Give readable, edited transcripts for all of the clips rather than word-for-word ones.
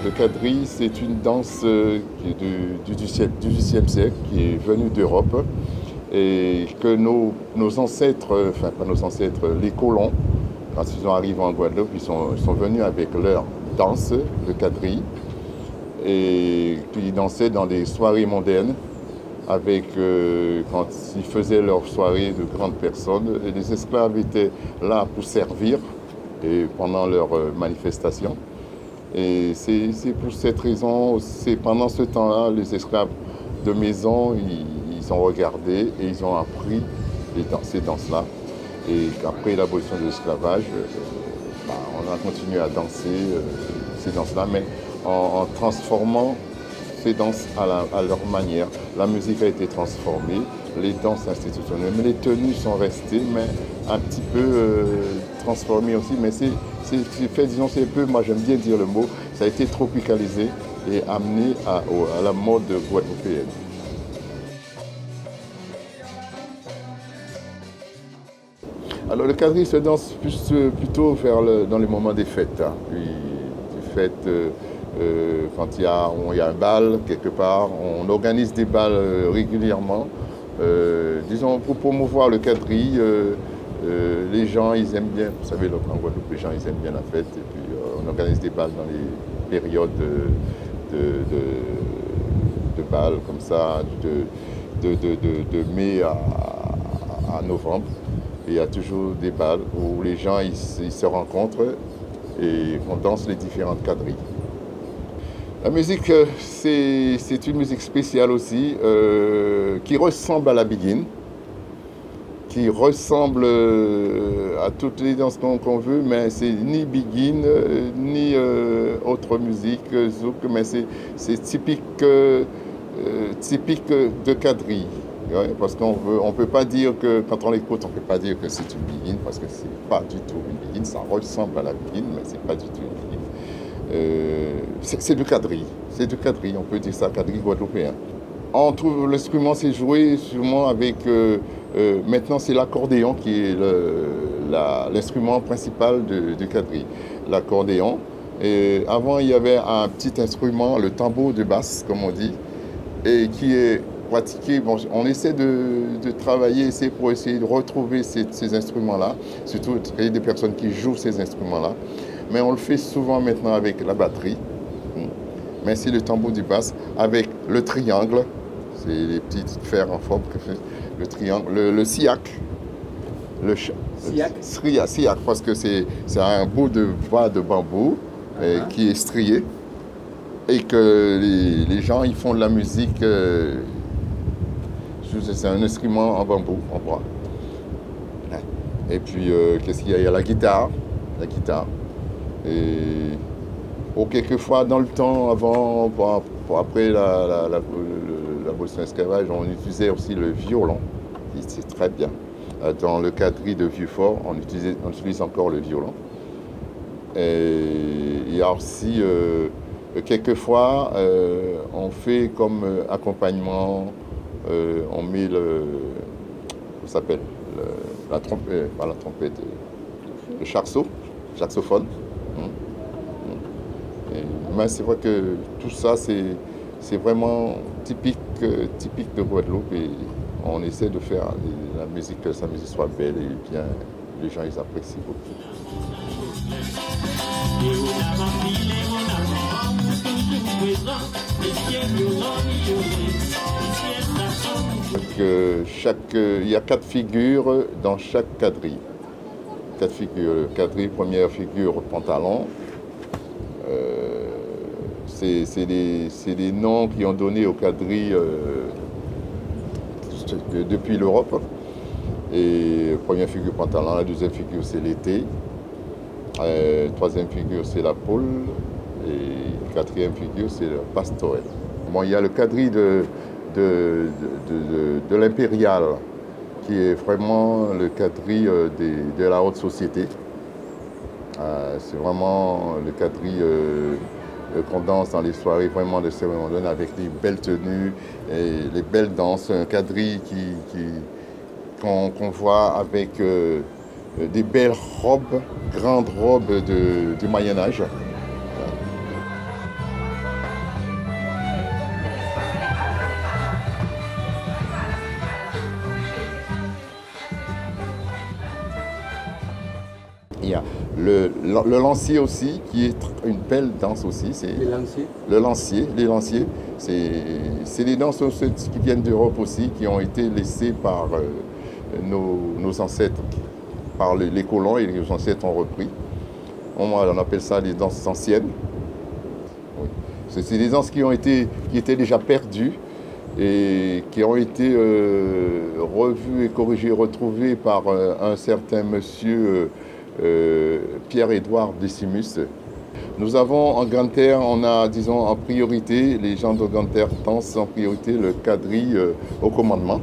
Le quadrille, c'est une danse qui est du XVIIe siècle, qui est venue d'Europe et que nos ancêtres, enfin pas nos ancêtres, les colons, quand ils sont arrivés en Guadeloupe, ils sont venus avec leur danse, le quadrille, et ils dansaient dans des soirées mondaines avec, quand ils faisaient leurs soirées de grandes personnes, et les esclaves étaient là pour servir et pendant leurs manifestations. Et c'est pour cette raison, c'est pendant ce temps-là, les esclaves de maison, ils ont regardé et ils ont appris ces danses-là. Et après l'abolition de l'esclavage, on a continué à danser ces danses-là, mais en transformant ces danses à leur manière. La musique a été transformée, les danses institutionnelles, mais les tenues sont restées, mais un petit peu transformées aussi. Mais c'est fait, disons, c'est un peu, moi j'aime bien dire le mot, ça a été tropicalisé et amené à la mode guadeloupéenne. Alors le quadrille se danse plutôt dans les moments des fêtes. Hein. Puis, des fêtes, quand il y a un bal quelque part, on organise des bals régulièrement. Disons, pour promouvoir le quadrille, les gens, ils aiment bien, vous savez, en Guadeloupe, les gens, ils aiment bien la fête. Et puis, on organise des bals dans les périodes de bal, comme ça, de mai à novembre. Et il y a toujours des bals où les gens, ils se rencontrent et on danse les différentes quadrilles. La musique, c'est une musique spéciale aussi, qui ressemble à la biguine, qui ressemble à toutes les danses qu'on veut, mais c'est ni biguine, ni autre musique, zouk, mais c'est typique de quadrille. Ouais, parce qu'on ne peut pas dire que, quand on l'écoute, on ne peut pas dire que c'est une biguine, parce que ce n'est pas du tout une biguine, ça ressemble à la biguine, mais ce n'est pas du tout une biguine. C'est du quadrille, on peut dire ça, quadrille guadeloupéen. On trouve l'instrument, c'est joué sûrement avec, maintenant c'est l'accordéon qui est l'instrument principal du quadrille, l'accordéon. Avant il y avait un petit instrument, le tambour de basse, comme on dit, et qui est pratiqué. Bon, on essaie de travailler pour essayer de retrouver ces instruments-là, surtout il y a des personnes qui jouent ces instruments-là, mais on le fait souvent maintenant avec la batterie. Mais c'est le tambour du basse avec le triangle, c'est les petits fers en forme que fait le triangle, le siak. Siak, parce que c'est un bout de bois de bambou qui est strié et que les gens ils font de la musique. C'est un instrument en bambou, en bois. Et puis, qu'est-ce qu'il y a? Il y a la guitare. Et quelquefois, dans le temps, avant, après l'abolition de l'esclavage, on utilisait aussi le violon. C'est très bien. Dans le quadrille de Vieux-Fort, on utilise encore le violon. Et il y a aussi, quelquefois, on fait comme accompagnement. On met ça s'appelle la trompette, pas la trompette, le saxophone. Mais c'est vrai que tout ça, c'est vraiment typique de Guadeloupe et on essaie de faire la musique, que sa musique soit belle et bien, les gens ils apprécient beaucoup. Il y a 4 figures dans chaque quadrille. 4 figures. Quadrille, première figure, pantalon. C'est des noms qui ont donné au quadrille depuis l'Europe. Et première figure pantalon, la deuxième figure c'est l'été, troisième figure c'est la poule et quatrième figure c'est le pastorel. Bon, il y a le quadrille de l'impérial qui est vraiment le quadrille de la haute société. C'est vraiment le quadrille qu'on danse dans les soirées vraiment de cérémonie avec les belles tenues et les belles danses. Un quadrille qu'on voit avec des belles robes, grandes robes du Moyen-Âge. Il y a le lancier aussi, qui est une belle danse aussi. Les lanciers, c'est des danses qui viennent d'Europe aussi, qui ont été laissées par nos ancêtres, par les colons, et les ancêtres ont repris. On appelle ça les danses anciennes. Oui. C'est des danses qui étaient déjà perdues et qui ont été revues et corrigées, retrouvées par un certain monsieur Pierre-Édouard Décimus. Nous avons en Grande-Terre, on a, disons, en priorité, les gens de Grande-Terre dansent en priorité le quadrille au commandement,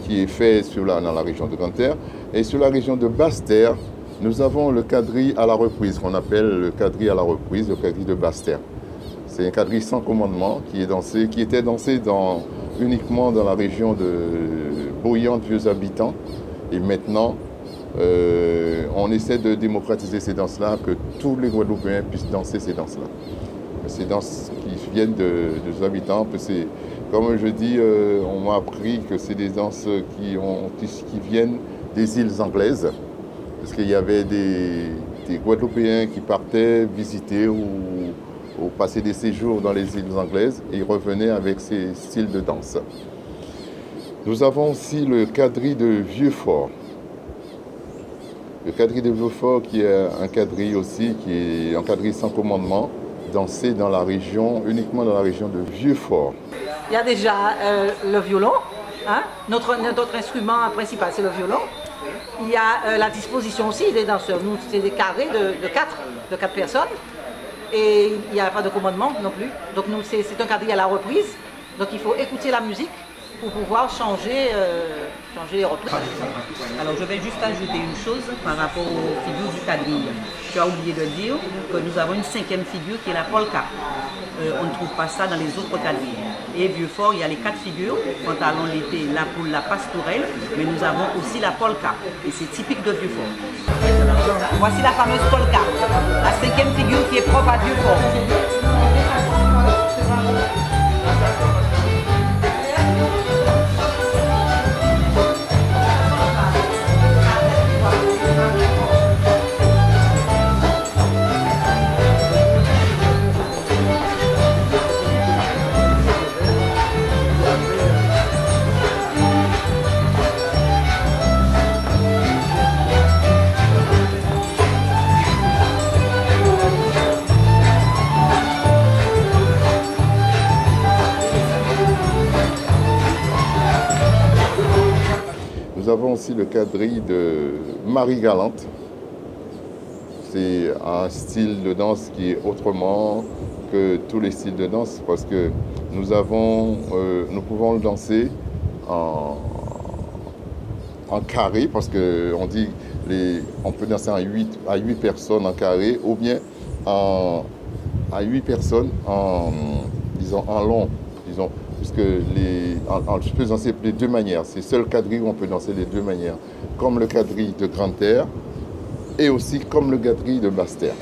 qui est fait dans la région de Grande-Terre. Et sur la région de Basse-Terre, nous avons le quadrille à la reprise, qu'on appelle le quadrille à la reprise, le quadrille de Basse-Terre. C'est un quadrille sans commandement qui était dansé uniquement dans la région de Boyante, Vieux Habitants. Et maintenant, on essaie de démocratiser ces danses-là, que tous les Guadeloupéens puissent danser ces danses-là. Ces danses qui viennent des habitants, comme je dis, on m'a appris que c'est des danses qui viennent des îles anglaises, parce qu'il y avait des Guadeloupéens qui partaient visiter ou passer des séjours dans les îles anglaises et ils revenaient avec ces styles de danse. Nous avons aussi le quadrille de Vieux-Fort. Le quadrille de Vieux-Fort qui est un quadrille aussi, qui est un quadrille sans commandement, dansé uniquement dans la région de Vieux-Fort. Il y a déjà le violon, hein? Notre instrument principal c'est le violon. Il y a la disposition aussi des danseurs. Nous c'est des carrés de 4 personnes et il n'y a pas de commandement non plus. Donc nous c'est un quadrille à la reprise, donc il faut écouter la musique pour pouvoir changer les reprises. Alors je vais juste ajouter une chose par rapport aux figures du quadrille. Tu as oublié de dire que nous avons une cinquième figure qui est la polka. On ne trouve pas ça dans les autres quadrilles. Et Vieux-Fort, il y a les 4 figures, pantalon l'été, la poule, la pastourelle, mais nous avons aussi la polka. Et c'est typique de Vieux-Fort. Voici la fameuse polka, la cinquième figure qui est propre à Vieux-Fort. Nous avons aussi le quadrille de Marie-Galante. C'est un style de danse qui est autrement que tous les styles de danse parce que nous pouvons le danser en carré parce qu'on dit on peut danser à 8 personnes en carré ou bien à 8 personnes en long, puisque je peux danser les deux manières. C'est le seul quadrille où on peut danser les deux manières, comme le quadrille de Grande-Terre et aussi comme le quadrille de Basse-Terre.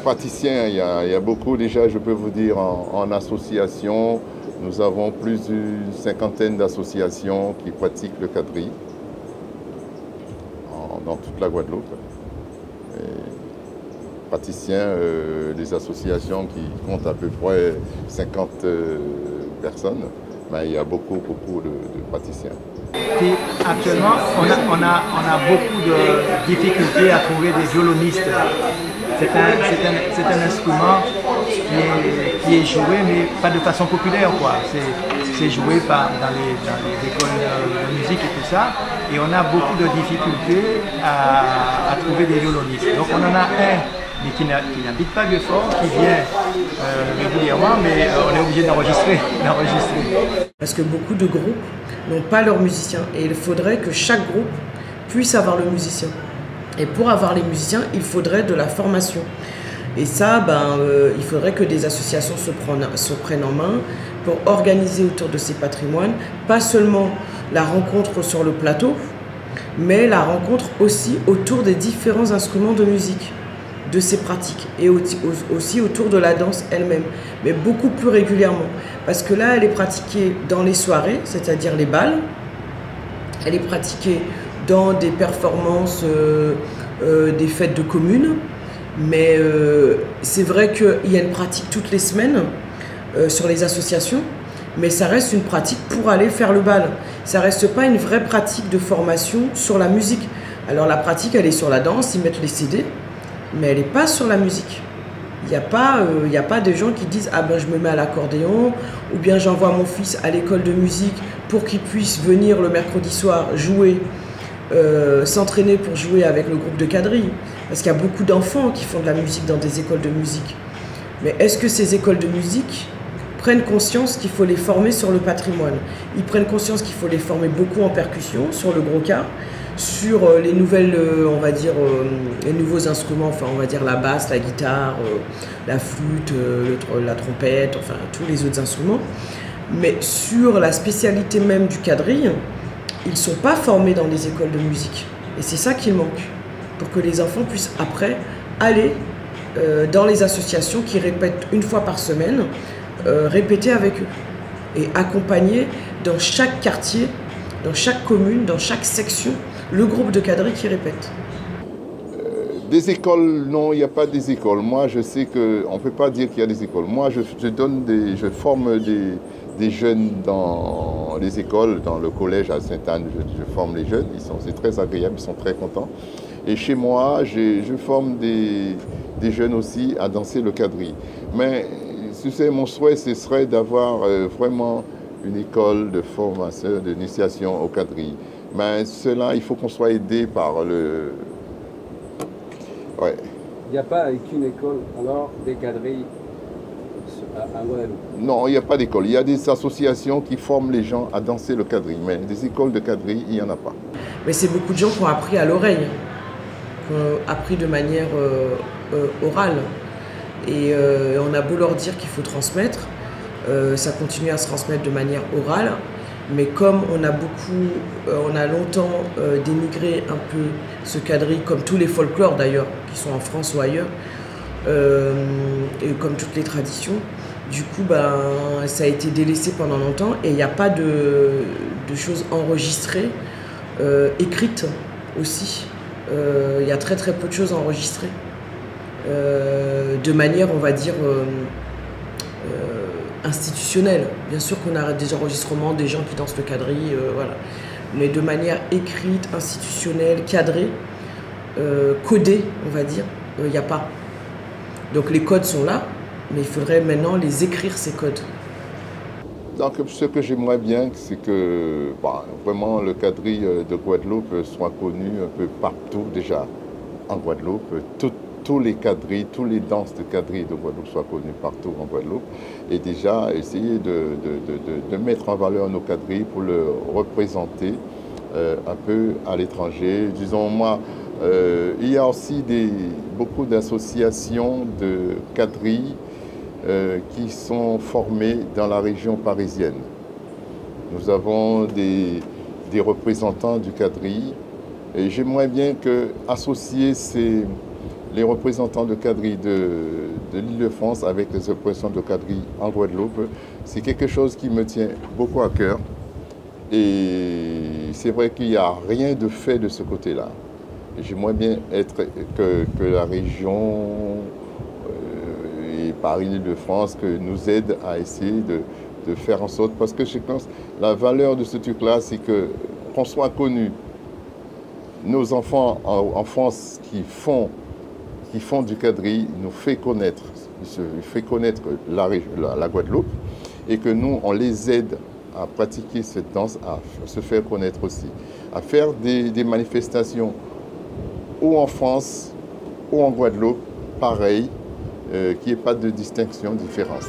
praticiens, il y a beaucoup déjà, je peux vous dire, en association. Nous avons plus d'une cinquantaine d'associations qui pratiquent le quadrille dans toute la Guadeloupe. Praticiens, des associations qui comptent à peu près 50 personnes, mais il y a beaucoup de praticiens. Et actuellement, on a beaucoup de difficultés à trouver des violonistes. C'est un instrument qui est joué, mais pas de façon populaire, quoi. C'est joué dans les écoles de musique et tout ça. Et on a beaucoup de difficultés à trouver des violonistes. Donc on en a un, mais qui n'habite pas Vieux-Fort, qui vient régulièrement, mais on est obligé d'enregistrer. Parce que beaucoup de groupes n'ont pas leurs musiciens. Et il faudrait que chaque groupe puisse avoir le musicien. Et pour avoir les musiciens, il faudrait de la formation. Et ça, il faudrait que des associations se prennent en main pour organiser autour de ces patrimoines, pas seulement la rencontre sur le plateau, mais la rencontre aussi autour des différents instruments de musique, de ces pratiques, et aussi autour de la danse elle-même, mais beaucoup plus régulièrement. Parce que là, elle est pratiquée dans les soirées, c'est-à-dire les bals, elle est pratiquée dans des performances, des fêtes de communes, mais c'est vrai qu'il y a une pratique toutes les semaines sur les associations, mais ça reste une pratique pour aller faire le bal. Ça reste pas une vraie pratique de formation sur la musique. Alors la pratique, elle est sur la danse, ils mettent les CD, mais elle n'est pas sur la musique. Il n'y a pas des gens qui disent « Ah ben je me mets à l'accordéon » ou bien j'envoie mon fils à l'école de musique pour qu'il puisse venir le mercredi soir jouer, s'entraîner pour jouer avec le groupe de quadrille. Parce qu'il y a beaucoup d'enfants qui font de la musique dans des écoles de musique. Mais est-ce que ces écoles de musique prennent conscience qu'il faut les former sur le patrimoine? Ils prennent conscience qu'il faut les former beaucoup en percussion, sur le gros quart, sur les nouvelles, on va dire, les nouveaux instruments, enfin on va dire la basse, la guitare, la flûte, la trompette, enfin tous les autres instruments. Mais sur la spécialité même du quadrille, ils ne sont pas formés dans les écoles de musique. Et c'est ça qu'il manque, pour que les enfants puissent après aller dans les associations qui répètent une fois par semaine, répéter avec eux et accompagner dans chaque quartier, dans chaque commune, dans chaque section, le groupe de quadrille qui répète. Des écoles, non, il n'y a pas des écoles. Moi, je sais qu'on ne peut pas dire qu'il y a des écoles. Moi, je forme des jeunes dans les écoles, dans le collège à Sainte-Anne, je forme les jeunes, c'est très agréable, ils sont très contents. Et chez moi, je forme des jeunes aussi à danser le quadrille. Mais tu sais, mon souhait, ce serait d'avoir vraiment une école de formation, d'initiation au quadrille. Mais cela, il faut qu'on soit aidé par le... Ouais. Il n'y a pas qu'une école, alors, des quadrilles à Guadeloupe? Non, il n'y a pas d'école. Il y a des associations qui forment les gens à danser le quadrille, mais des écoles de quadrille, il n'y en a pas. Mais c'est beaucoup de gens qui ont appris à l'oreille, qui ont appris de manière orale. Et on a beau leur dire qu'il faut transmettre, ça continue à se transmettre de manière orale. Mais comme on a longtemps dénigré un peu ce quadrille, comme tous les folklores d'ailleurs, qui sont en France ou ailleurs, et comme toutes les traditions, du coup, ça a été délaissé pendant longtemps et il n'y a pas de choses enregistrées, écrites aussi. Il y a très très peu de choses enregistrées, de manière, on va dire, institutionnelle. Bien sûr qu'on a des enregistrements des gens qui dansent le quadrille, voilà. Mais de manière écrite, institutionnelle, cadrée, codée, on va dire, il n'y a pas. Donc les codes sont là, mais il faudrait maintenant les écrire, ces codes. Donc ce que j'aimerais bien, c'est que vraiment le quadrille de Guadeloupe soit connu un peu partout déjà en Guadeloupe. Tous les quadrilles, tous les danses de quadrille de Guadeloupe soient connues partout en Guadeloupe. Et déjà essayer de mettre en valeur nos quadrilles pour le représenter un peu à l'étranger. Disons moi, il y a aussi beaucoup d'associations de quadrilles qui sont formées dans la région parisienne. Nous avons des représentants du quadrille et j'aimerais bien associer les représentants de quadrilles de l'Île-de-France avec les représentants de quadrilles en Guadeloupe. C'est quelque chose qui me tient beaucoup à cœur. Et c'est vrai qu'il n'y a rien de fait de ce côté-là. J'aimerais bien que la région et Paris, l'Île-de-France, que nous aide à essayer de faire en sorte, parce que je pense la valeur de ce truc-là, c'est qu'on soit connu. Nos enfants en France qui font du quadrille nous fait connaître, la Guadeloupe, et que nous, on les aide à pratiquer cette danse, à se faire connaître aussi, à faire des manifestations ou en France ou en Guadeloupe, pareil, qu'il n'y ait pas de distinction, de différence.